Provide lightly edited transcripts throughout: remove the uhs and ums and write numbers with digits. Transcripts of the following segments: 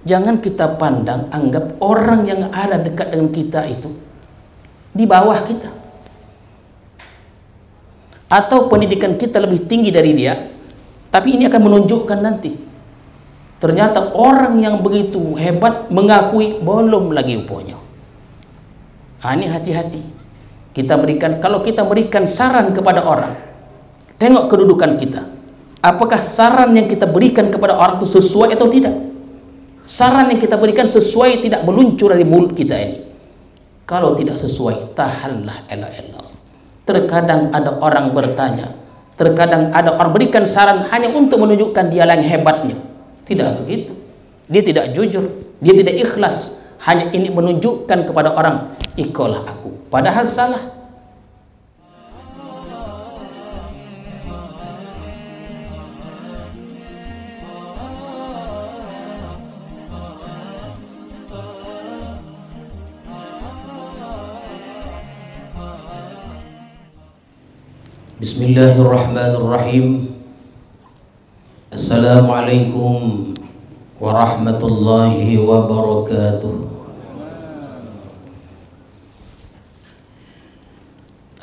Jangan kita pandang, anggap orang yang ada dekat dengan kita itu di bawah kita, atau pendidikan kita lebih tinggi dari dia. Tapi ini akan menunjukkan nanti ternyata orang yang begitu hebat mengakui belum lagi uponya. Ini hati-hati kita berikan. Kalau kita berikan saran kepada orang, tengok kedudukan kita. Apakah saran yang kita berikan kepada orang itu sesuai atau tidak? Saran yang kita berikan sesuai tidak meluncur dari mulut kita ini. Kalau tidak sesuai, tahanlah elok-elok. Terkadang ada orang bertanya, terkadang ada orang berikan saran hanya untuk menunjukkan dia yang hebatnya. Tidak begitu. Dia tidak jujur, dia tidak ikhlas. Hanya ini menunjukkan kepada orang, ikutlah aku. Padahal salah. Bismillahirrahmanirrahim. Assalamualaikum warahmatullahi wabarakatuh.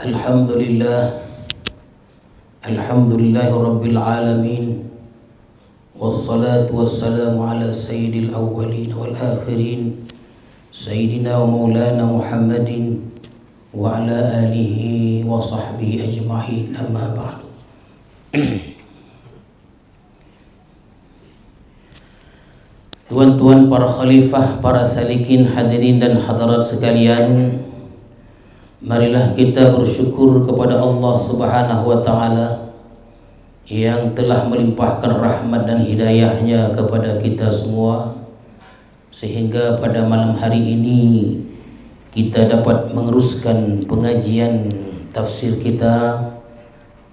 Alhamdulillah, alhamdulillahi rabbil alamin, wassalatu wassalamu ala sayyidil awwalin wal akhirin, sayyidina wa maulana Muhammadin wa ala alihi wa sahbihi ajma'in, amma ba'du. Tuan-tuan para khalifah, para salikin, hadirin dan hadirat sekalian, marilah kita bersyukur kepada Allah Subhanahu wa taala yang telah melimpahkan rahmat dan hidayahnya kepada kita semua, sehingga pada malam hari ini kita dapat meneruskan pengajian tafsir kita.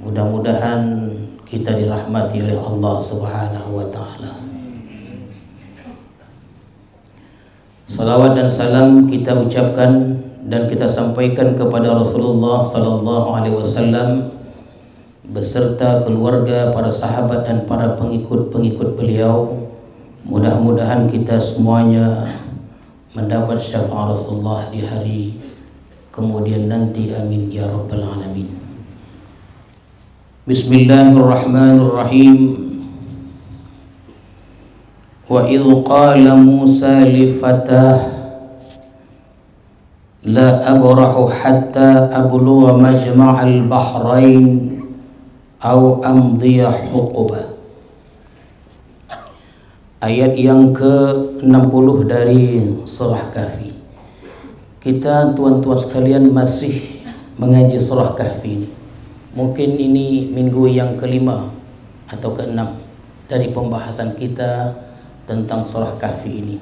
Mudah-mudahan kita dirahmati oleh Allah Subhanahu wa taala. Salawat dan salam kita ucapkan dan kita sampaikan kepada Rasulullah sallallahu alaihi wasallam beserta keluarga, para sahabat dan para pengikut-pengikut beliau. Mudah-mudahan kita semuanya mendapat syafaat Rasulullah di hari kemudian nanti. Amin ya rabbal alamin. Bismillahirrahmanirrahim. Wa idh qala Musa li fatah la abrahu hatta ablugha majma'al bahrain aw amdiya huquba. Ayat yang ke-60 dari surah Kahfi. Kita tuan-tuan sekalian masih mengaji surah Kahfi ini. Mungkin ini minggu yang kelima atau keenam dari pembahasan kita tentang surah Kahfi ini.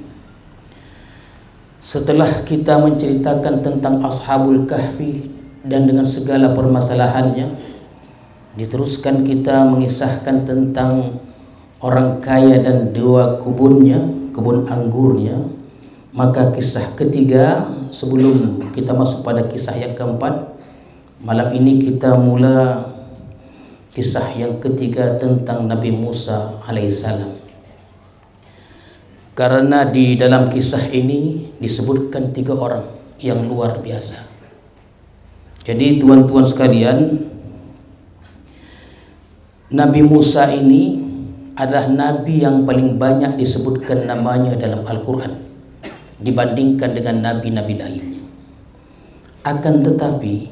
Setelah kita menceritakan tentang Ashabul Kahfi dan dengan segala permasalahannya, diteruskan kita mengisahkan tentang orang kaya dan dua kebunnya, kebun anggurnya. Maka kisah ketiga sebelum kita masuk pada kisah yang keempat, malam ini kita mula kisah yang ketiga tentang Nabi Musa alaihissalam. Karena di dalam kisah ini disebutkan 3 orang yang luar biasa. Jadi tuan-tuan sekalian, Nabi Musa ini adalah nabi yang paling banyak disebutkan namanya dalam Al-Quran dibandingkan dengan nabi-nabi lainnya. Akan tetapi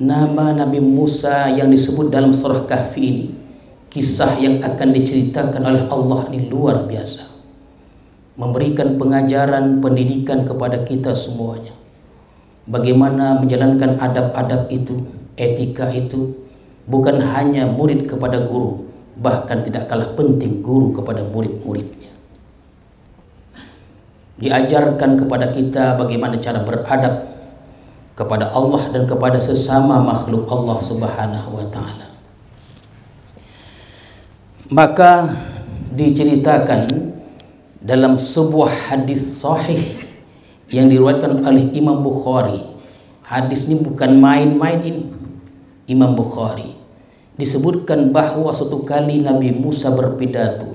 nama Nabi Musa yang disebut dalam surah Kahfi ini, kisah yang akan diceritakan oleh Allah ini luar biasa, memberikan pengajaran, pendidikan kepada kita semuanya. Bagaimana menjalankan adab-adab itu, etika itu, bukan hanya murid kepada guru, bahkan tidak kalah penting guru kepada murid-muridnya. Diajarkan kepada kita bagaimana cara beradab kepada Allah dan kepada sesama makhluk Allah Subhanahu wa taala. Maka diceritakan dalam sebuah hadis sahih yang diriwayatkan oleh Imam Bukhari. Hadis ini bukan main-main ini. Imam Bukhari disebutkan bahwa suatu kali Nabi Musa berpidato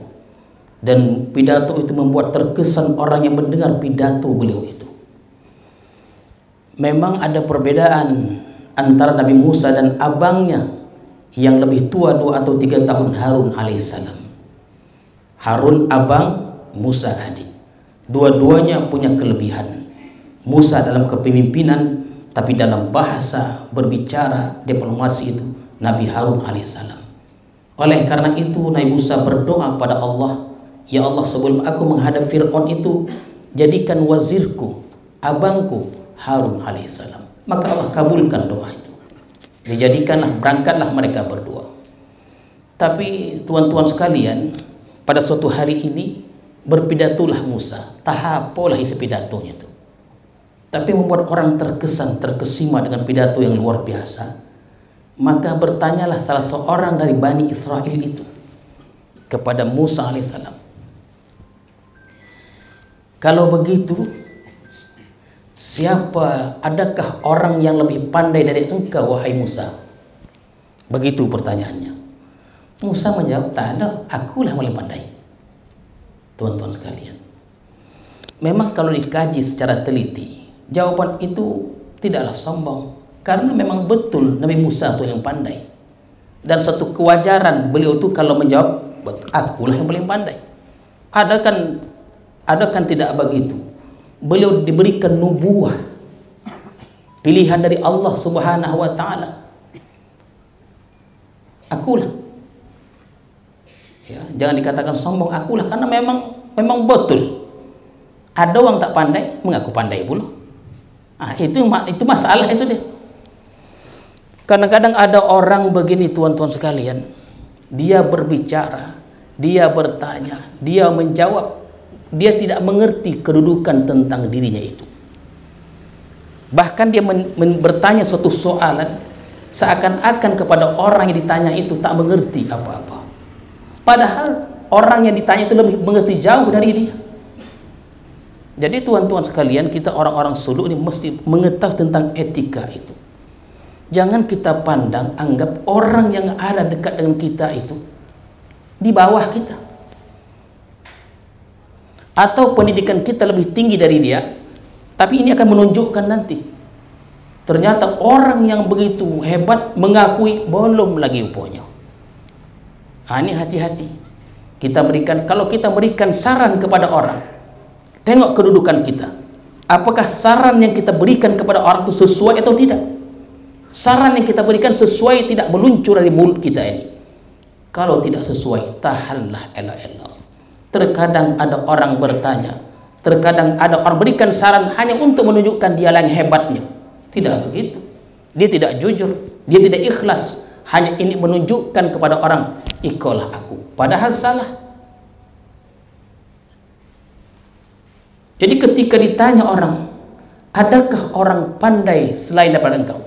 dan pidato itu membuat terkesan orang yang mendengar pidato beliau itu. Memang ada perbedaan antara Nabi Musa dan abangnya yang lebih tua 2 atau 3 tahun, Harun alaihissalam. Harun abang, Musa adik. Dua-duanya punya kelebihan. Musa dalam kepemimpinan, tapi dalam bahasa berbicara diplomasi itu Nabi Harun alaihissalam. Oleh karena itu Nabi Musa berdoa kepada Allah, ya Allah, sebelum aku menghadap Fir'aun itu, jadikan wazirku, abangku Harun alaihissalam. Maka Allah kabulkan doa itu. Dijadikanlah, berangkatlah mereka berdua. Tapi tuan-tuan sekalian, pada suatu hari ini berpidatulah Musa, tahapolah isi pidatonya itu. Tapi membuat orang terkesan, terkesima dengan pidato yang luar biasa. Maka bertanyalah salah seorang dari Bani Israel itu kepada Musa alaihissalam, kalau begitu, adakah orang yang lebih pandai dari engkau, wahai Musa? Begitu pertanyaannya. Musa menjawab, tak ada, akulah paling pandai. Tuan-tuan sekalian, memang kalau dikaji secara teliti, jawaban itu tidaklah sombong, karena memang betul Nabi Musa itu yang pandai. Dan satu kewajaran beliau itu kalau menjawab, akulah yang paling pandai. Ada kan tidak begitu? Beliau diberikan nubuah, pilihan dari Allah Subhanahu wa taala. Akulah. Ya, jangan dikatakan sombong, akulah, karena memang betul. Ada orang tak pandai mengaku pandai pula. Itu masalah itu deh. Kadang-kadang ada orang begini, tuan-tuan sekalian, dia berbicara, dia bertanya, dia menjawab, dia tidak mengerti kedudukan tentang dirinya itu. Bahkan dia bertanya suatu soalan seakan-akan kepada orang yang ditanya itu tak mengerti apa-apa. Padahal orang yang ditanya itu lebih mengerti jauh dari dia. Jadi tuan-tuan sekalian, kita orang-orang suluk ini mesti mengetahui tentang etika itu. Jangan kita pandang, anggap orang yang ada dekat dengan kita itu di bawah kita, atau pendidikan kita lebih tinggi dari dia. Tapi ini akan menunjukkan nanti, ternyata orang yang begitu hebat mengakui belum lagi uponya. Ini hati-hati. Kalau kita berikan saran kepada orang, tengok kedudukan kita. Apakah saran yang kita berikan kepada orang itu sesuai atau tidak? Saran yang kita berikan sesuai tidak meluncur dari mulut kita ini. Kalau tidak sesuai, tahanlah elok-elok. Terkadang ada orang bertanya, terkadang ada orang berikan saran hanya untuk menunjukkan dia yang hebatnya. Tidak begitu. Dia tidak jujur, dia tidak ikhlas. Hanya ini menunjukkan kepada orang, ikolah aku. Padahal salah. Jadi ketika ditanya orang, adakah orang pandai selain daripada engkau?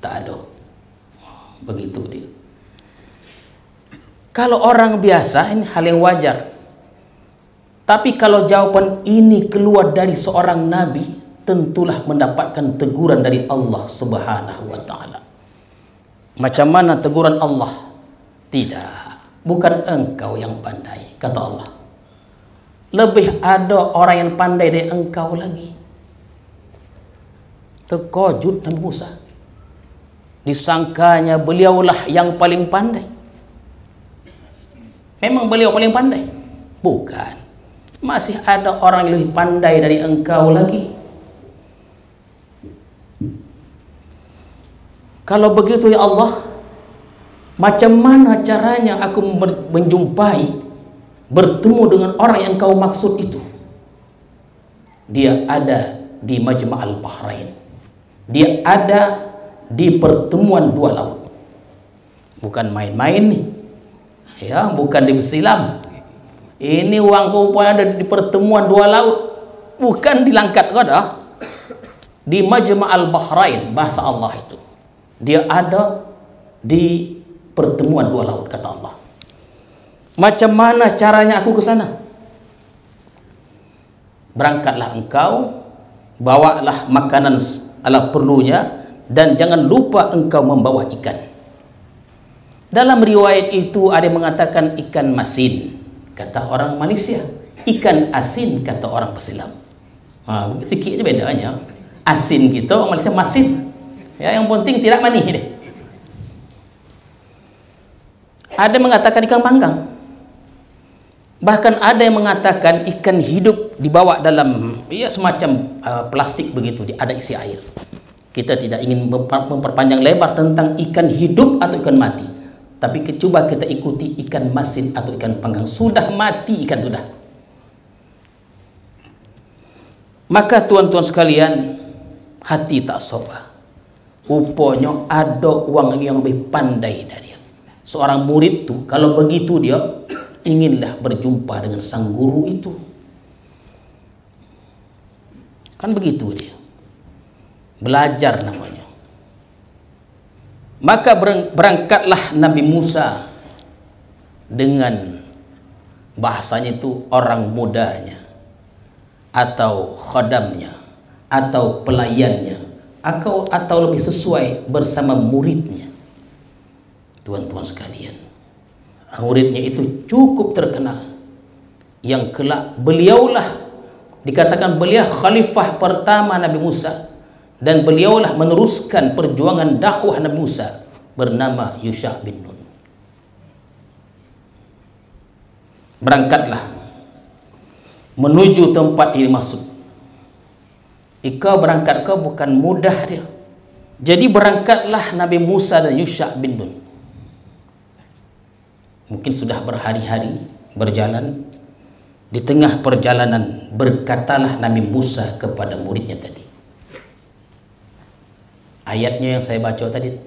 Tak ada. Begitu dia. Kalau orang biasa, ini hal yang wajar. Tapi kalau jawaban ini keluar dari seorang nabi, tentulah mendapatkan teguran dari Allah Subhanahu wa taala. Macam mana teguran Allah? Tidak, bukan engkau yang pandai, kata Allah. Lebih ada orang yang pandai dari engkau lagi. Terkejut Nabi Musa. Disangkanya beliaulah yang paling pandai. Memang beliau paling pandai? Bukan. Masih ada orang yang lebih pandai dari engkau lagi. Kalau begitu ya Allah, macam mana caranya aku menjumpai, bertemu dengan orang yang kau maksud itu? Dia ada di Majma'al Bahrain. Dia ada di pertemuan dua laut. Bukan main-main nih. Ya, bukan di bersilam. Ini uang rupanya ada di pertemuan dua laut, bukan di Langkat Gadah. Di Majma'al Bahrain, bahasa Allah itu. Dia ada di pertemuan dua laut, kata Allah. Macam mana caranya aku ke sana? Berangkatlah engkau, bawalah makanan ala perlunya, dan jangan lupa engkau membawa ikan. Dalam riwayat itu ada yang mengatakan ikan masin. kata orang Malaysia. Ikan asin, kata orang pesilam. Sikit aja bedanya. Asin kita, orang Malaysia masin. Ya, yang penting tidak manis deh. Ada mengatakan ikan panggang. Bahkan ada yang mengatakan ikan hidup dibawa dalam semacam plastik begitu, ada isi air. Kita tidak ingin memperpanjang lebar tentang ikan hidup atau ikan mati, tapi coba kita ikuti ikan masin atau ikan panggang. Sudah mati ikan sudah. Maka tuan-tuan sekalian, hati tak sopa. Rupanya ada orang yang lebih pandai dari dia. Seorang murid tuh kalau begitu dia inginlah berjumpa dengan sang guru itu. Kan begitu dia. Belajar namanya. Maka berangkatlah Nabi Musa dengan bahasanya itu orang mudanya atau khadamnya atau pelayannya atau lebih sesuai bersama muridnya. Tuan-tuan sekalian, muridnya itu cukup terkenal, yang kelak beliaulah dikatakan beliau khalifah pertama Nabi Musa, dan beliaulah meneruskan perjuangan dakwah Nabi Musa, bernama Yusha bin Nun. Berangkatlah menuju tempat ini masuk. Ika berangkat kau bukan mudah dia. Jadi berangkatlah Nabi Musa dan Yusha bin Nun. Mungkin sudah berhari-hari berjalan. Di tengah perjalanan berkatalah Nabi Musa kepada muridnya tadi. Ayatnya yang saya baca tadi.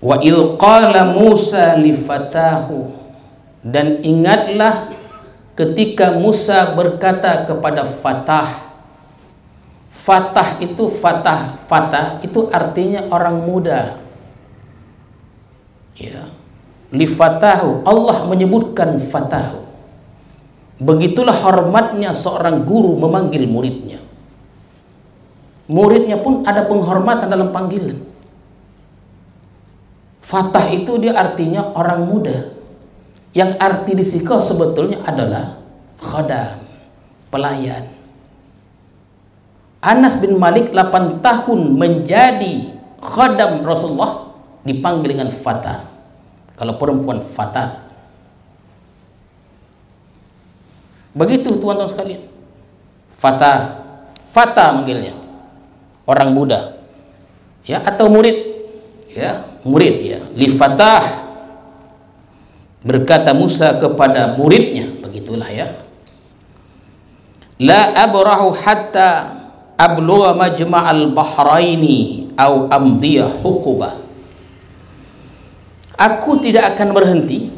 Wa idh qala Musa li fatahu, dan ingatlah ketika Musa berkata kepada Fatah. Fatah itu Fatah itu artinya orang muda. Ya. Li fatahu, Allah menyebutkan Fatahu. Begitulah hormatnya seorang guru memanggil muridnya. Muridnya pun ada penghormatan dalam panggilan. Fatah itu dia artinya orang muda. Yang arti disikau sebetulnya adalah khadam, pelayan. Anas bin Malik 8 tahun menjadi khadam Rasulullah, dipanggil dengan Fatah. Kalau perempuan Fatah. Begitu tuan-tuan sekalian. Fatah manggilnya. Orang muda. Ya, atau murid. Ya, murid ya. Li Fatah. Berkata Musa kepada muridnya, begitulah ya. La abrahu hatta ablugha majma'al bahraini au amdiya huquba. Aku tidak akan berhenti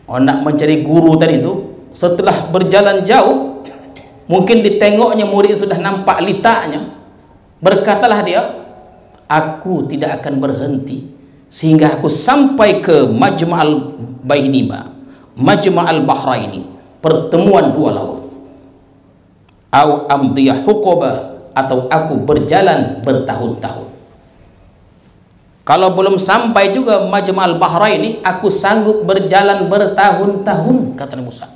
nak mencari guru tadi itu. Setelah berjalan jauh, mungkin ditengoknya murid sudah nampak litaknya, berkatalah dia, aku tidak akan berhenti sehingga aku sampai ke Majma'al Bainima, Majma'al Bahraini, pertemuan dua laut. Au amdiyah huquba, atau aku berjalan bertahun-tahun. Kalau belum sampai juga Majma'al Bahraini, aku sanggup berjalan bertahun-tahun, kata Nabi Musa,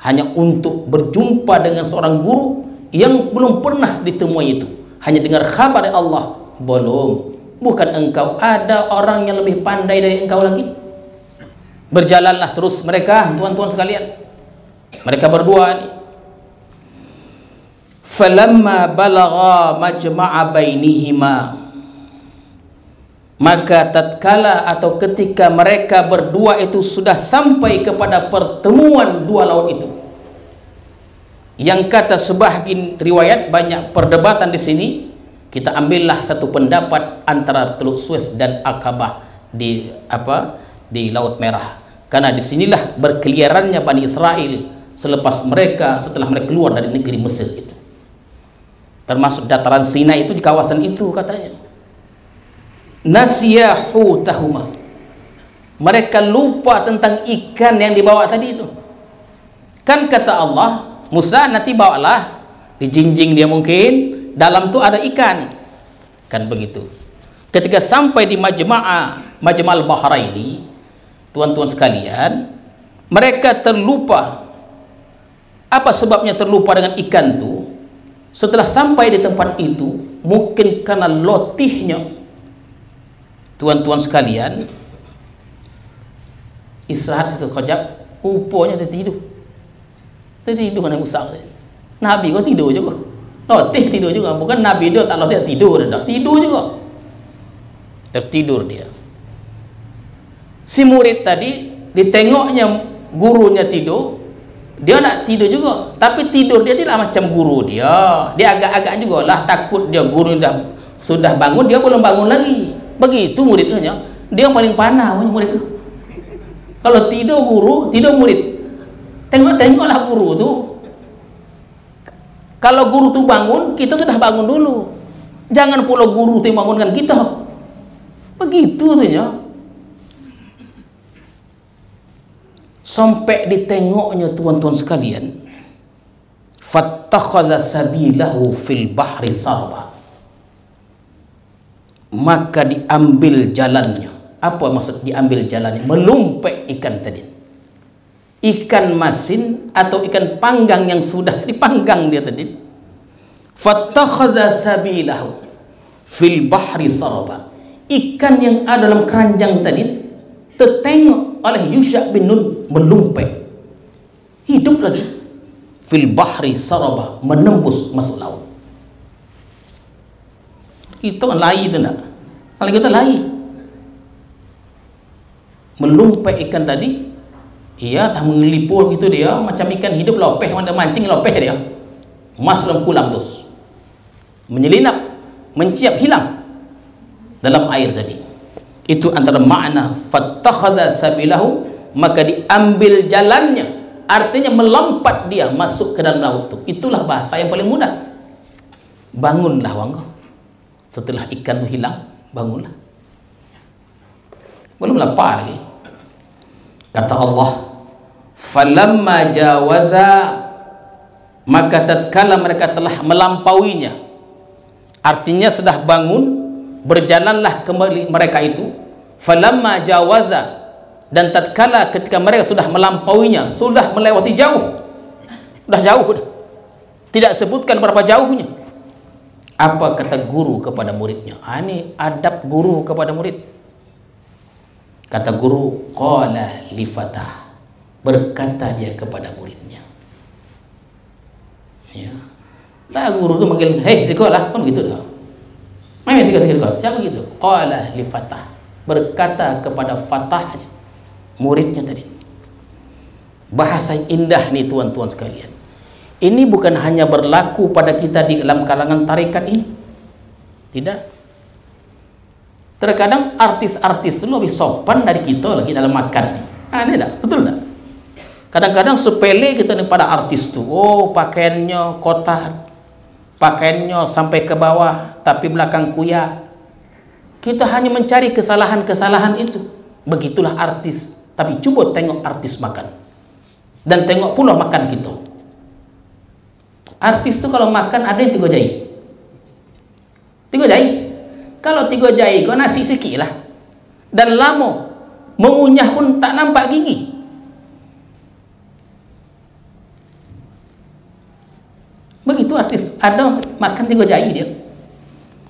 hanya untuk berjumpa dengan seorang guru yang belum pernah ditemui itu. Hanya dengar kabar dari Allah, belum. Bukan engkau, ada orang yang lebih pandai dari engkau lagi. Berjalanlah terus mereka, tuan-tuan sekalian. Mereka berdua ini. Falamma balagha majma'a bainihima, maka tatkala atau ketika mereka berdua itu sudah sampai kepada pertemuan dua laut itu, yang kata sebahagian riwayat, banyak perdebatan di sini, kita ambillah satu pendapat antara Teluk Suez dan Aqabah di Laut Merah, karena disinilah berkeliarannya Bani Israel setelah mereka keluar dari negeri Mesir itu, termasuk dataran Sinai itu di kawasan itu katanya. Nasiyahu tahuma, mereka lupa tentang ikan yang dibawa tadi itu. Kan kata Allah, Musa nanti bawalah, dijinjing dia mungkin, dalam tu ada ikan. Kan begitu. Ketika sampai di Majma'al Bahraini, tuan-tuan sekalian, Mereka terlupa. Apa sebabnya terlupa dengan ikan tu? Setelah sampai di tempat itu, mungkin karena lotihnya, tuan-tuan sekalian, istirahat situ kejap, uponya tertidur. Tertidur dengan usah. Nabi kau tidur juga. Lotih tidur juga. Bukan Nabi dia tak lotih tidur dah. Tidur juga. Tertidur dia. Si murid tadi ditengoknya gurunya tidur, dia nak tidur juga, tapi tidur dia tidak macam guru dia. Dia agak-agak juga lah, takut dia guru sudah bangun, dia belum bangun lagi. Begitu muridnya. Dia yang paling panah murid itu. Kalau tidur guru, tidur murid. Tengoklah guru tu. Kalau guru tu bangun, kita sudah bangun dulu. Jangan pula guru tu yang bangunkan kita. Begitu tu ya. Sampai ditengoknya tuan-tuan sekalian, fattakhadha sabilahu fil bahri sarba, maka diambil jalannya. Apa maksud diambil jalannya? Melumpek ikan tadi, ikan masin atau ikan panggang yang sudah dipanggang dia tadi. Fattakhadha sabilahu fil bahri sarba, ikan yang ada dalam keranjang tadi tertengok oleh Yusha bin Nun, melumpek, hidup lagi, fil bahri saraba, menembus masuk laut. Kita kan lai tu nak, kalau kita lai melumpek ikan tadi, ia tak mengelipur gitu dia, macam ikan hidup lopeh, mana mancing lopeh dia, masuk dalam kulam terus, menyelinap, menciap, hilang dalam air tadi. Itu antara makna fattakhadha sabilahu, maka diambil jalannya, artinya melompat dia masuk ke dalam laut itu. Itulah bahasa yang paling mudah. Bangunlah wangko. Setelah ikan itu hilang, bangunlah. Belum lapar lagi. Kata Allah, falamma jawaza, maka tatkala mereka telah melampauinya, artinya sudah bangun, berjalanlah kembali mereka itu. Falamma jawaza, dan tatkala ketika mereka sudah melampauinya, sudah melewati jauh, sudah jauh, tidak sebutkan berapa jauhnya. Apa kata guru kepada muridnya? Ini adab guru kepada murid. Kata guru, qala li fatah, berkata dia kepada muridnya. Ya. Lah guru tu manggil, "Hei sekolah," kan gitu dah. Mana sekolah? Ya begitu. Qala li fatah, berkata kepada Fatah aja, muridnya tadi. Bahasa indah nih tuan-tuan sekalian. Ini bukan hanya berlaku pada kita di dalam kalangan tarekat ini. Tidak. Terkadang artis-artis lebih sopan dari kita lagi dalam makan nih. Ini tak? Betul tak? Kadang-kadang sepele kita nih pada artis tuh. Oh, pakaiannya kotak, pakaiannya sampai ke bawah, tapi belakang kuya. Kita hanya mencari kesalahan-kesalahan itu. Begitulah artis. Tapi coba tengok artis makan, dan tengok pula makan kita. Artis itu kalau makan ada yang 3 jari. 3 jari. Kalau 3 jari kau nasi sikit lah, dan lama mengunyah pun tak nampak gigi. Begitu artis, ada makan 3 jari dia.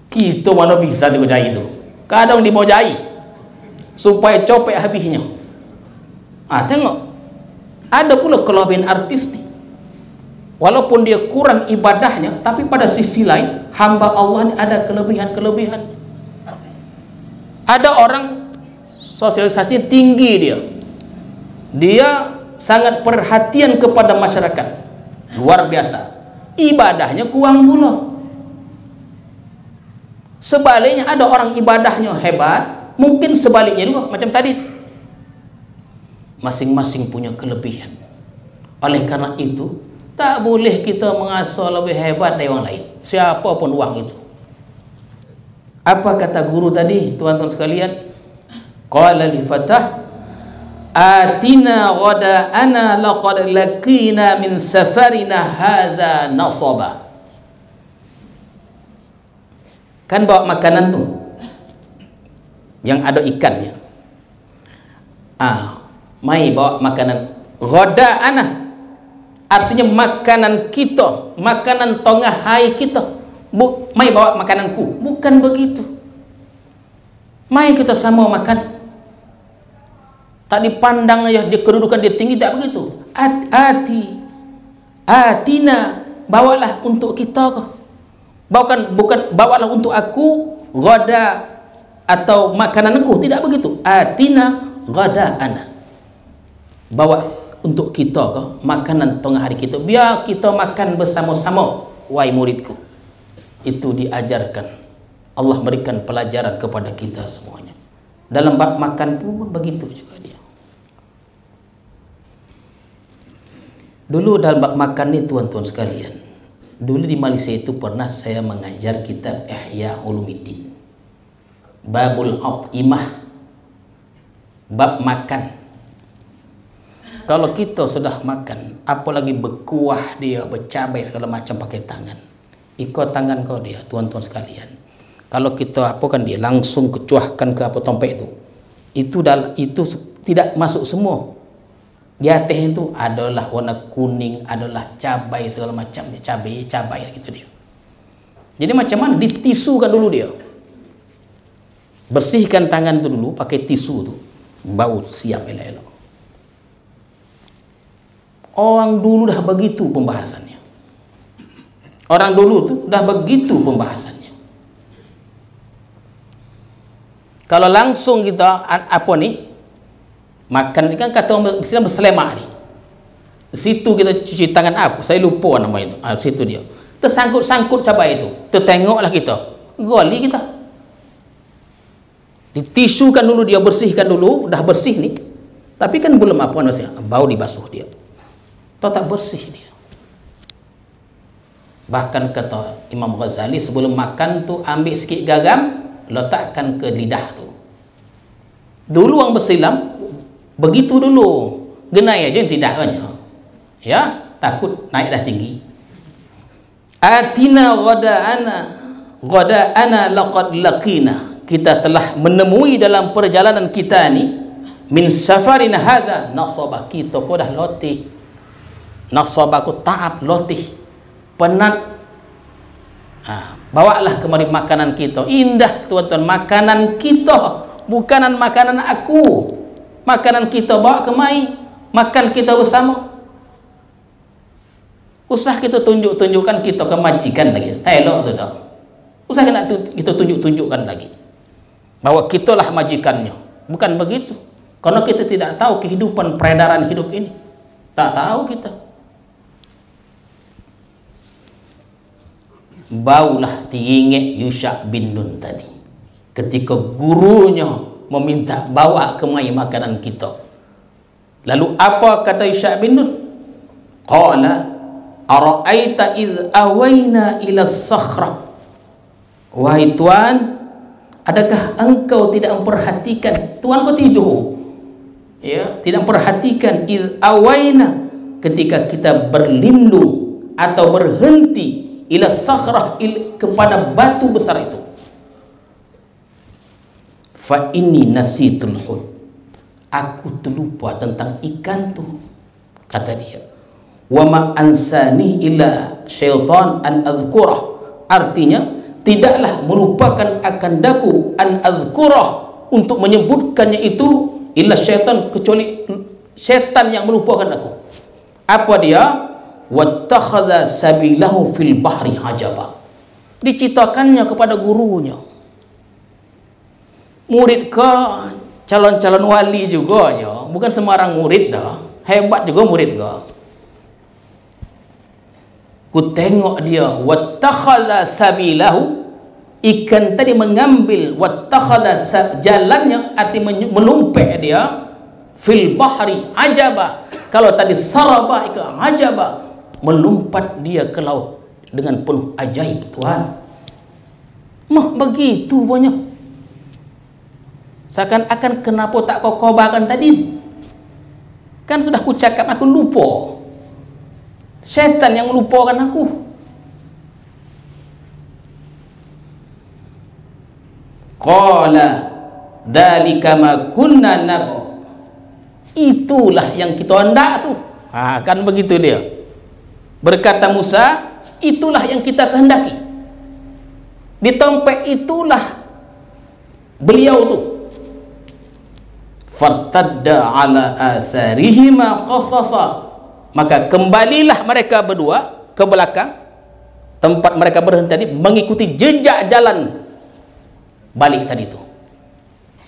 Kita mana bisa 3 jari itu? Kadang di bawah jari supaya copek habisnya. Tengok, ada pula kelebihan artis nih. Walaupun dia kurang ibadahnya, tapi pada sisi lain hamba Allah ini ada kelebihan-kelebihan. Ada orang sosialisasi tinggi dia. Dia sangat perhatian kepada masyarakat, luar biasa. Ibadahnya kurang pula. Sebaliknya ada orang ibadahnya hebat, mungkin sebaliknya juga macam tadi. Masing-masing punya kelebihan. Oleh karena itu, tak boleh kita mengasah lebih hebat dari orang lain, siapapun orang itu. Apa kata guru tadi, tuan-tuan sekalian? Qala li fatah, atina ghada'ana laqad laqina min safarina hadza nasaba. Kan bawa makanan tuh yang ada ikannya. Mai bawa makanan ghada'ana artinya makanan kita, makanan tengah hari kita. Mai bawa makananku, bukan begitu. Mai kita sama makan. Tak dipandang ya dia kedudukan dia tinggi, tak begitu. Atina, bawalah untuk kita kah? Bukan bawalah untuk aku ghada atau makananku, tidak begitu. Atina ghada'ana, bawa untuk kita kah makanan tengah hari kita, biar kita makan bersama-sama. Wahai muridku, itu diajarkan. Allah berikan pelajaran kepada kita semuanya. Dalam bab makan pun begitu juga dia. Dulu dalam bab makan ni tuan-tuan sekalian, dulu di Malaysia itu pernah saya mengajar kitab Ihya Ulumuddin, Babul At'imah, bab makan. Kalau kita sudah makan, apalagi berkuah dia, bercabai segala macam pakai tangan, ikut tangan kau dia, tuan-tuan sekalian. Kalau kita apa kan dia langsung kecuahkan ke apa tompek itu tidak masuk semua. Di atas itu adalah warna kuning, adalah cabai segala macam, cabai gitu dia. Jadi macam mana ditisukan dulu dia. Bersihkan tangan itu dulu pakai tisu tu, bau siap elok-elok. Orang dulu dah begitu pembahasannya. Orang dulu tu dah begitu pembahasannya. Kalau langsung kita apa ni makan, kan kata orang Islam berselemak ni. Situ kita cuci tangan apa? Saya lupa nama itu. Situ dia. Tersangkut-sangkut cabai itu. Tertengoklah kita. Goli kita. Ditisukan dulu dia, bersihkan dulu, dah bersih ni. Tapi kan belum apa nasihat. Bau dibasuh dia. Tak bersih dia. Bahkan kata Imam Ghazali, sebelum makan tu ambil sikit garam, letakkan ke lidah tu. Dulu orang berislam begitu dulu, genai aja tidak kanya, ya, takut naik dah tinggi. Atina ghada'ana laqad laqina, kita telah menemui dalam perjalanan kita ni, min safarina hadha nasaba, kita ko dah lotih, nasaba ko taab, lotih, penat. Bawalah kemari makanan kita, indah tuan-tuan, makanan kita, bukanan makanan aku. Makanan kita bawa kemai, makan kita bersama. Usah kita tunjukkan kita ke majikan lagi. Elok tu dah. Usah kita tunjukkan lagi bahwa kitalah majikannya. Bukan begitu. Karena kita tidak tahu kehidupan peredaran hidup ini. Tak tahu kita. Baulah tinggi Yusha bin Nun tadi. Ketika gurunya meminta bawa kemai makanan kita. Lalu apa kata Yusha bin Nun? Qala ara'aita idh awayna ila sakhra. Wahai tuan, adakah engkau tidak memperhatikan? Tuan kau tidur. Ya, tidak memperhatikan idh awayna, ketika kita berlindung atau berhenti ila sakhra, kepada batu besar itu. Fa inni nasitul hud, aku terlupa tentang ikan tu, kata dia. Wa ma ansani illa syaitan an azkurah, artinya tidaklah melupakan akan daku an azkurah, untuk menyebutkannya itu, illa syaitan, kecuali syaitan yang melupakan aku. Apa dia? Wattakhadha sabilahu fil bahri ajaba, diciptakannya kepada gurunya. Murid ke calon-calon wali juga ya, bukan sembarang murid dah, hebat juga murid ke. Ku tengok dia, wattakhadha sabilahu, ikan tadi mengambil, wattakhadha jalannya, arti menumpek dia, fil bahri ajaba, kalau tadi saraba ikan ajaba, melompat dia ke laut dengan penuh ajaib tuan. Mah begitu banyak. Seakan-akan kenapa tak kau kobarkan tadi? Kan sudah ku cakap, aku lupa. Syaitan yang melupakan aku. Qala dzalika ma kunna nabgh. itulah yang kita hendak tu. Kan begitu dia. Berkata Musa, itulah yang kita kehendaki. Di tempat itulah beliau tu. Fartadda ala asarihima qasasa, maka kembalilah mereka berdua ke belakang tempat mereka berhenti tadi, mengikuti jejak jalan balik tadi tu.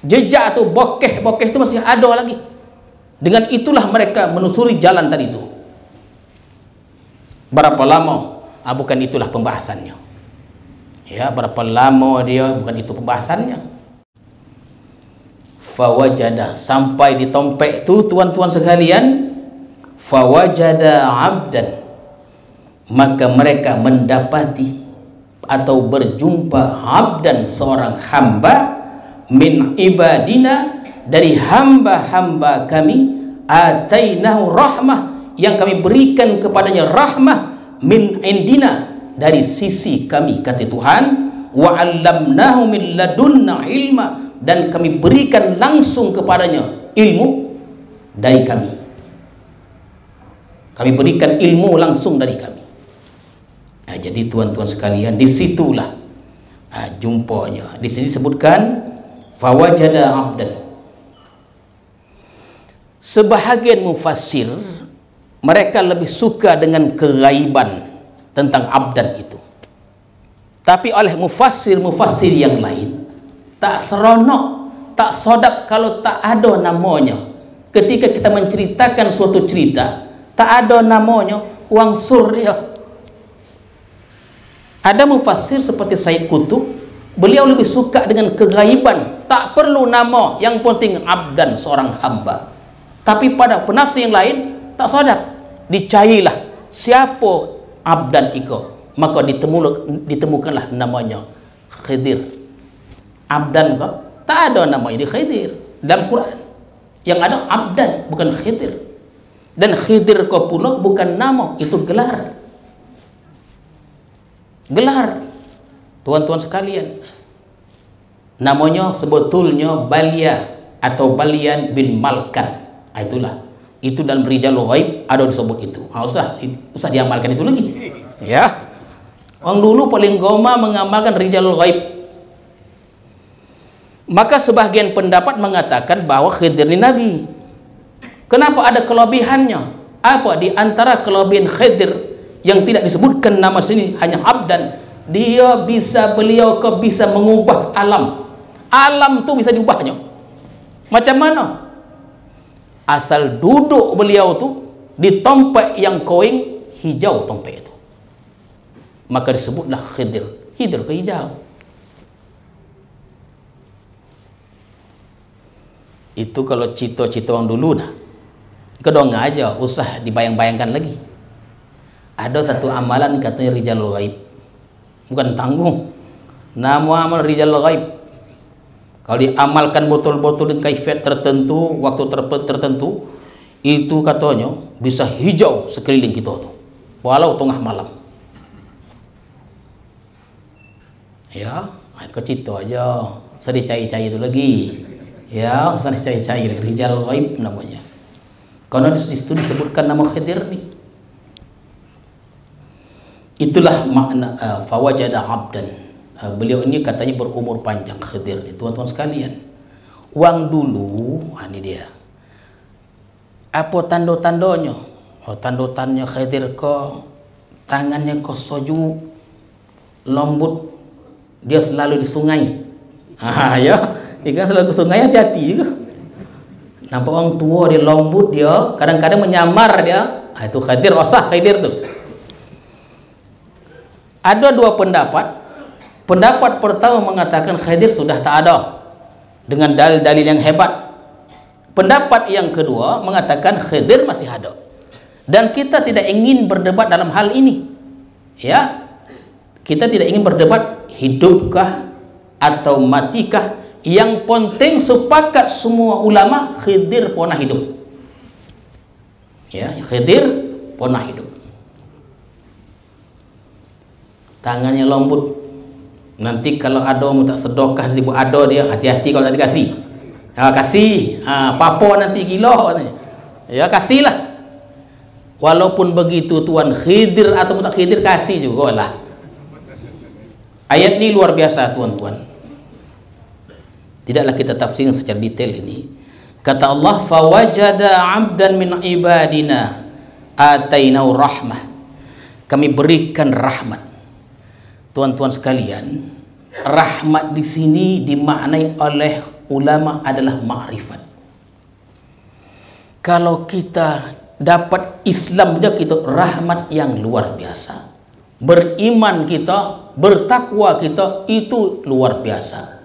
Jejak tu, bokeh tu masih ada lagi. Dengan itulah mereka menelusuri jalan tadi tu. Berapa lama? Bukan itulah pembahasannya. Ya, berapa lama dia, bukan itu pembahasannya. Fawajada, sampai di tempat tu tuan-tuan sekalian, fawajada abdan, maka mereka mendapati atau berjumpa abdan, seorang hamba, min ibadina, dari hamba-hamba kami, atainahu rahmah, yang kami berikan kepadanya rahmah, min indina, dari sisi kami, kata Tuhan, wa 'allamnahu min ladunna ilma, dan kami berikan langsung kepadanya ilmu dari kami. Kami berikan ilmu langsung dari kami. Jadi tuan-tuan sekalian, disitulah jumpanya. Di sini disebutkan fawajada abdan. Sebahagian mufassir mereka lebih suka dengan keghaiban tentang abdan itu. Tapi oleh mufassir yang lain, tak seronok, tak sedap kalau tak ada namanya. Ketika kita menceritakan suatu cerita, tak ada namanya, wang surya. Ada mufassir seperti Said Qutb, beliau lebih suka dengan keghaiban, tak perlu nama, yang penting abdan, seorang hamba. Tapi pada penafsir yang lain tak sedap, dicarilah siapa abdan itu, maka ditemukanlah namanya Khidir. Abdan kok tak ada namanya di Khidir dalam Quran. Yang ada abdan, bukan Khidir. Dan Khidir kok pula bukan nama, itu gelar. Gelar, tuan-tuan sekalian. Namanya sebetulnya Balia atau Balian bin Malkan. Itulah. Itu dalam Rijalul Ghaib ada disebut itu. Usah diamalkan itu lagi. Ya. Orang dulu paling goma mengamalkan Rijalul Ghaib. Maka sebagian pendapat mengatakan bahwa Khidir ini nabi. Kenapa ada kelebihannya? Apa di antara kelebihan Khidir yang tidak disebutkan nama sini, hanya abdan? Beliau bisa mengubah alam. Alam tu bisa diubahnya. Macam mana? Asal duduk beliau tu di tempat yang koing hijau tempat itu, maka disebutlah Khidir. Khidir ke hijau. Itu kalau cita-cita orang dulu nah. Kedong aja, usah dibayang-bayangkan lagi. Ada satu amalan katanya Rijalul Ghaib. Bukan tanggung. Nama amal Rijalul Ghaib. Kalau diamalkan betul-betul dengan kaifiat tertentu, waktu tertentu, itu katanya bisa hijau sekeliling kita tuh, walau tengah malam. Ya, kecito aja. Sedih cai-cai itu lagi. Ya, usah dicari-cari, Rijalul Ghaib namanya. Karena di situ disebutkan nama Khidir nih. Itulah makna fawajada abdan. Beliau ini katanya berumur panjang, Khidir. Tuan-tuan sekalian, uang dulu, ini dia. Apa tanda-tandanya? Tanda-tandanya Khidir kok tangannya kok soju, lembut. Dia selalu di sungai. Ya. Ikan selalu ke sungai, hati-hati juga. Nampak orang tua dia lembut, dia kadang-kadang menyamar dia. Itu Khidir, osah Khidir tu. Ada dua pendapat. Pendapat pertama mengatakan Khidir sudah tak ada dengan dalil-dalil yang hebat. Pendapat yang kedua mengatakan Khidir masih ada. Dan kita tidak ingin berdebat dalam hal ini. Ya. Kita tidak ingin berdebat hidupkah atau matikah. Yang penting sepakat semua ulama Khidir pernah hidup. Ya, Khidir pernah hidup. Tangannya lembut. Nanti kalau ada tak sedekah tiba ada dia, hati-hati kalau tak dikasih. Kasih. Papo nanti gila. Ya kasihlah. Walaupun begitu Tuhan, Khidir atau tak Khidir kasih juga lah. Ayat ini luar biasa tuan-tuan. Tidaklah kita tafsir secara detail ini. Kata Allah, fawajada 'abdan min ibadina atainau rahmah. Kami berikan rahmat. Tuan-tuan sekalian, rahmat di sini dimaknai oleh ulama adalah ma'rifat. Kalau kita dapat Islam saja, kita rahmat yang luar biasa. Beriman kita, bertakwa kita, itu luar biasa.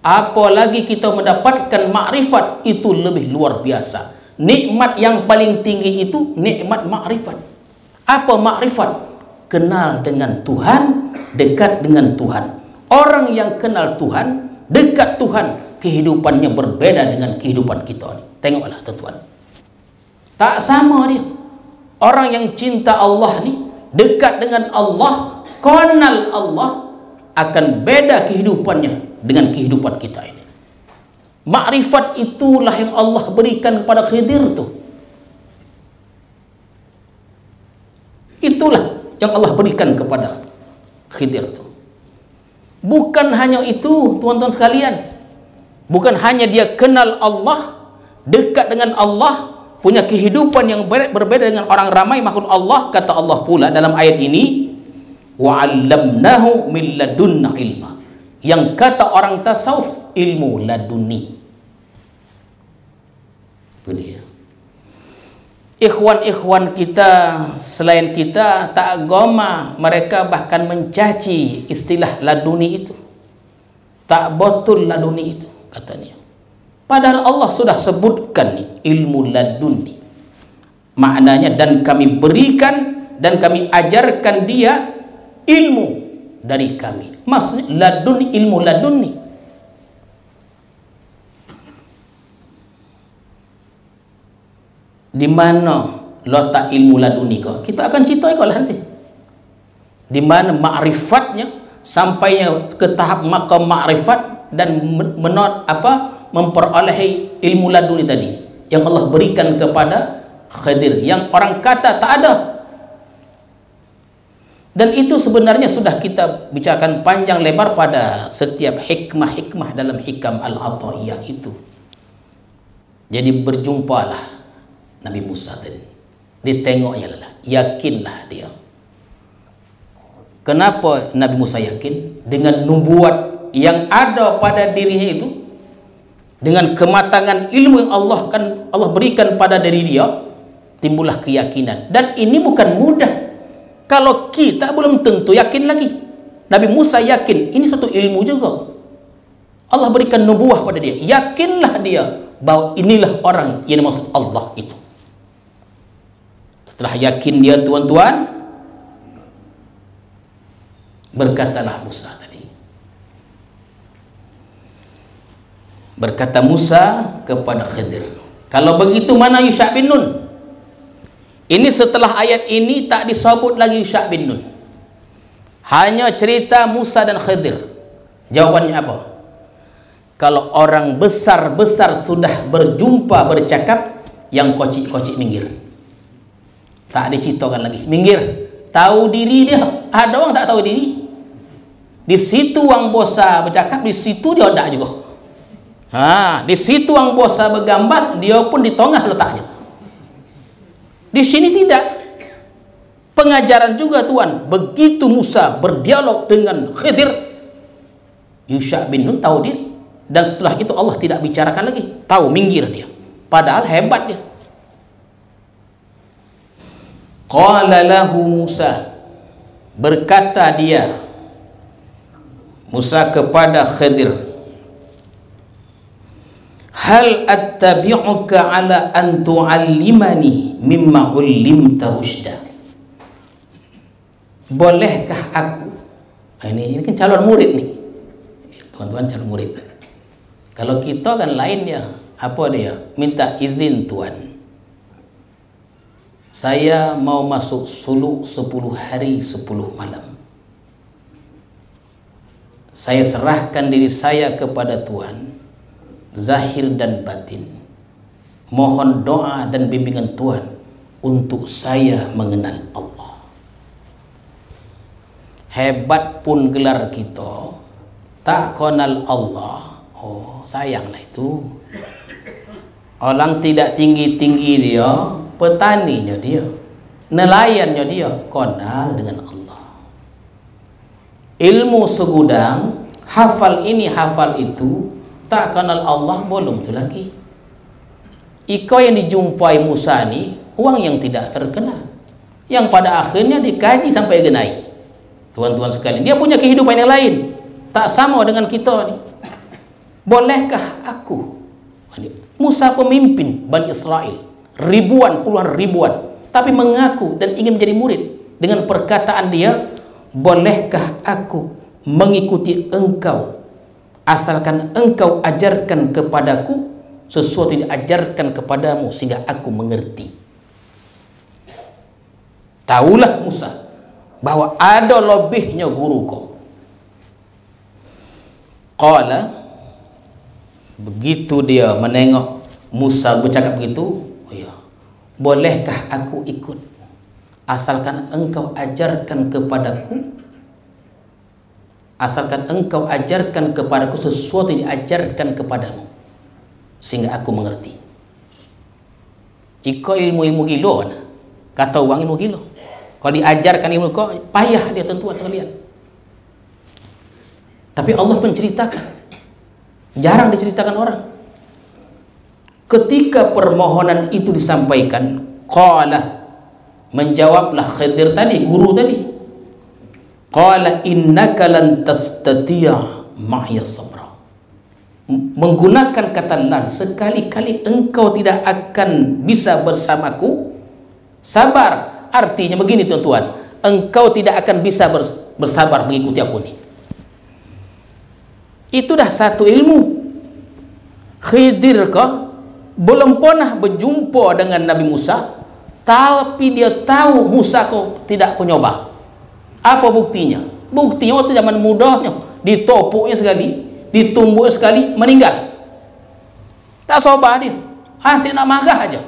Apalagi kita mendapatkan makrifat, itu lebih luar biasa. Nikmat yang paling tinggi itu nikmat makrifat. Apa makrifat? Kenal dengan Tuhan, dekat dengan Tuhan. Orang yang kenal Tuhan, dekat Tuhan, kehidupannya berbeda dengan kehidupan kita ini. Tengoklah tuan-tuan, tak sama dia. Orang yang cinta Allah ni, dekat dengan Allah, kenal Allah, akan beda kehidupannya dengan kehidupan kita ini. Makrifat itulah yang Allah berikan kepada Khidir tu. Itulah yang Allah berikan kepada Khidir tu. Bukan hanya itu tuan-tuan sekalian. Bukan hanya dia kenal Allah, dekat dengan Allah, punya kehidupan yang berbeda dengan orang ramai makhluk Allah. Kata Allah pula dalam ayat ini, wa'allamnahu min ladunna ilma. Yang kata orang tasawuf, ilmu laduni. Itu dia. Ikhwan-ikhwan kita selain kita tak agama, mereka bahkan mencaci istilah laduni itu. Tak betul laduni itu katanya. Padahal Allah sudah sebutkan ilmu laduni. Maknanya, dan kami berikan dan kami ajarkan dia ilmu dari kami. Maksudnya laduni, ilmu laduni. Di mana letak ilmu laduni kau? Kita akan cerita kau lah nanti. Di mana ma'rifatnya, sampainya ke tahap maqam ma'rifat dan memperolehi ilmu laduni tadi yang Allah berikan kepada Khidir, yang orang kata tak ada. Dan itu sebenarnya sudah kita bicarakan panjang lebar pada setiap hikmah-hikmah dalam hikam al-Athaiyah itu. Jadi berjumpalah Nabi Musa tadi, ditengoknya lah, yakinlah dia. Kenapa Nabi Musa yakin? Dengan nubuat yang ada pada dirinya itu, dengan kematangan ilmu yang Allah berikan pada diri dia, timbullah keyakinan. Dan ini bukan mudah. Kalau kita belum tentu yakin lagi. Nabi Musa yakin, ini satu ilmu juga. Allah berikan nubuah pada dia, yakinlah dia bahwa inilah orang yang dimaksud Allah itu. Setelah yakin dia tuan-tuan, berkatalah Musa tadi. Berkata Musa kepada Khidir, kalau begitu mana Yusha bin Nun? Ini setelah ayat ini tak disebut lagi Yusha bin Nun. Hanya cerita Musa dan Khidir. Jawabannya apa? Kalau orang besar-besar sudah berjumpa, bercakap, yang kocik-kocik minggir. Tak diceritakan lagi, minggir. Tahu diri dia. Ada orang tak tahu diri. Di situ orang bosa bercakap, di situ dia tak juga. Di situ orang bosa bergambar, dia pun di tengah letaknya. Di sini tidak. Pengajaran juga Tuhan. Begitu Musa berdialog dengan Khidir, Yusha bin Nun tahu diri. Dan setelah itu Allah tidak bicarakan lagi. Tahu, minggir dia. Padahal hebat dia. Qala lahu Musa, berkata dia Musa kepada Khidir, hal attabi'uka ala an tu'allimani mimma 'ullimta rusyda. Bolehkah aku, ini kan calon murid nih tuan-tuan, calon murid. Kalau kita kan lain dia, apa dia? Minta izin Tuan, saya mau masuk suluk 10 hari 10 malam. Saya serahkan diri saya kepada Tuhan. zahir dan batin. Mohon doa dan bimbingan Tuhan untuk saya mengenal Allah. Hebat pun gelar kita, tak kenal Allah, oh sayanglah itu. Orang tidak tinggi-tinggi dia, petaninya dia, nelayannya dia, kenal dengan Allah. Ilmu segudang, hafal ini hafal itu, tak kenal Allah, belum tu lagi. Iko yang dijumpai Musa ni orang yang tidak terkenal, yang pada akhirnya dikaji sampai genai. Tuan-tuan sekalian, dia punya kehidupan yang lain, tak sama dengan kita ni. Bolehkah aku, Musa pemimpin Bani Israel, ribuan, puluhan ribuan, tapi mengaku dan ingin menjadi murid, dengan perkataan dia, bolehkah aku mengikuti engkau asalkan engkau ajarkan kepadaku sesuatu yang diajarkan kepadamu sehingga aku mengerti. Taulah Musa bahwa ada lebihnya guru kau. Qala, begitu dia menengok Musa bercakap begitu, oh ya, bolehkah aku ikut asalkan engkau ajarkan kepadaku, asalkan engkau ajarkan kepadaku sesuatu yang diajarkan kepadamu sehingga aku mengerti. Iko ilmu-ilmu gilo, kata orang ilmu gilo. Kalau diajarkan ilmu kau, payah dia tentuan sekalian. Tapi Allah menceritakan, jarang diceritakan orang. Ketika permohonan itu disampaikan, qala, menjawablah Khidir tadi, guru tadi. Qala innaka lan tastati'a ma'iya sabra. Menggunakan kata lan, sekali-kali engkau tidak akan bisa bersamaku sabar. Artinya begini tuan-tuan, engkau tidak akan bisa bersabar mengikuti aku ini. Itu dah satu ilmu. Khidir kah belum pernah berjumpa dengan Nabi Musa, tapi dia tahu Musa kau tidak penyoba. Apa buktinya? Buktinya waktu zaman mudanya ditopuknya sekali, ditumbuknya sekali, meninggal. Tak sobat dia, hasil nak marah aja.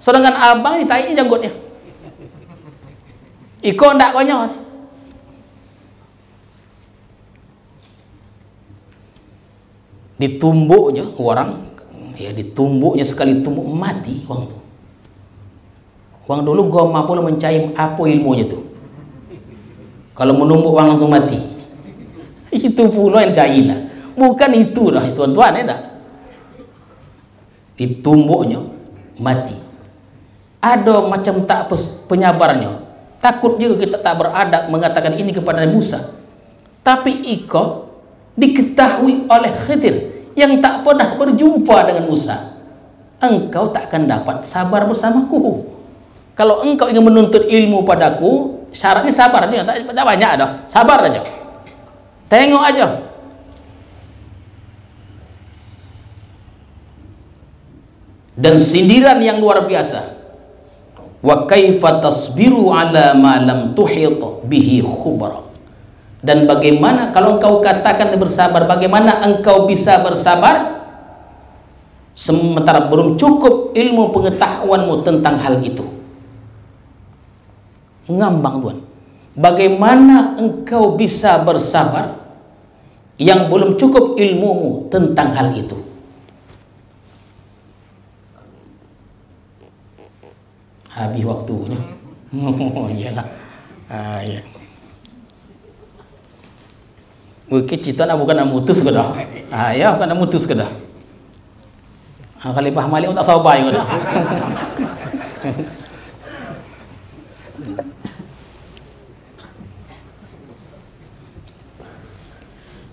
Sedangkan abang ditainya janggutnya. Iko ndak konyol. Ditumbuknya orang, ya ditumbuknya sekali tumbuk mati orang tu. Orang dulu goma pun mencari apa ilmunya tu. Kalau menumbuk orang langsung mati. Itu pula yang carilah. Bukan itu dah tuan-tuan, ya tak? Ditumbuknya mati. Ada macam tak penyabarnya. Takut juga kita tak beradab mengatakan ini kepada Musa. Tapi iko diketahui oleh Khidir yang tak pernah berjumpa dengan Musa. Engkau tak akan dapat sabar bersamaku. Kalau engkau ingin menuntut ilmu padaku, syaratnya sabar aja, tak banyak dah. Sabar aja. Tengok aja. Dan sindiran yang luar biasa. Wa kaifa tasbiru ala ma lam tuhit bihi khubra. Dan bagaimana kalau engkau katakan bersabar, bagaimana engkau bisa bersabar sementara belum cukup ilmu pengetahuanmu tentang hal itu? Ngambang tuan. Bagaimana engkau bisa bersabar yang belum cukup ilmumu tentang hal itu? Habis waktunya. Oh iyalah. Ya. Mungkin cita nak bukan nak mutus ke dah. Ya bukan nak mutus ke dah. Kalau bah malik tak sabar ke dah.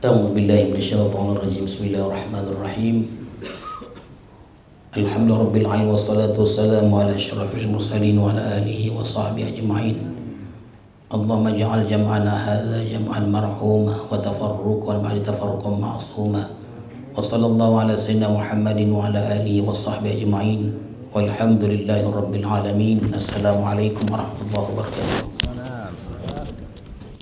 A'udzu billahi minasyaitonir rajim. Bismillahirrahmanirrahim. Alhamdulillahirabbil alamin wassalatu wassalamu ala asyrafil mursalin wa ala alihi wa sahbihi ajma'in. Allahumma ij'al jam'ana hadza jam'an marhuma wa tafarruqan ba'da tafarruqan ma'suma. Wa sallallahu ala sayyidina Muhammadin wa ala alihi wa sahbihi ajma'in. Walhamdulillahirabbil alamin. Assalamualaikum warahmatullahi wabarakatuh.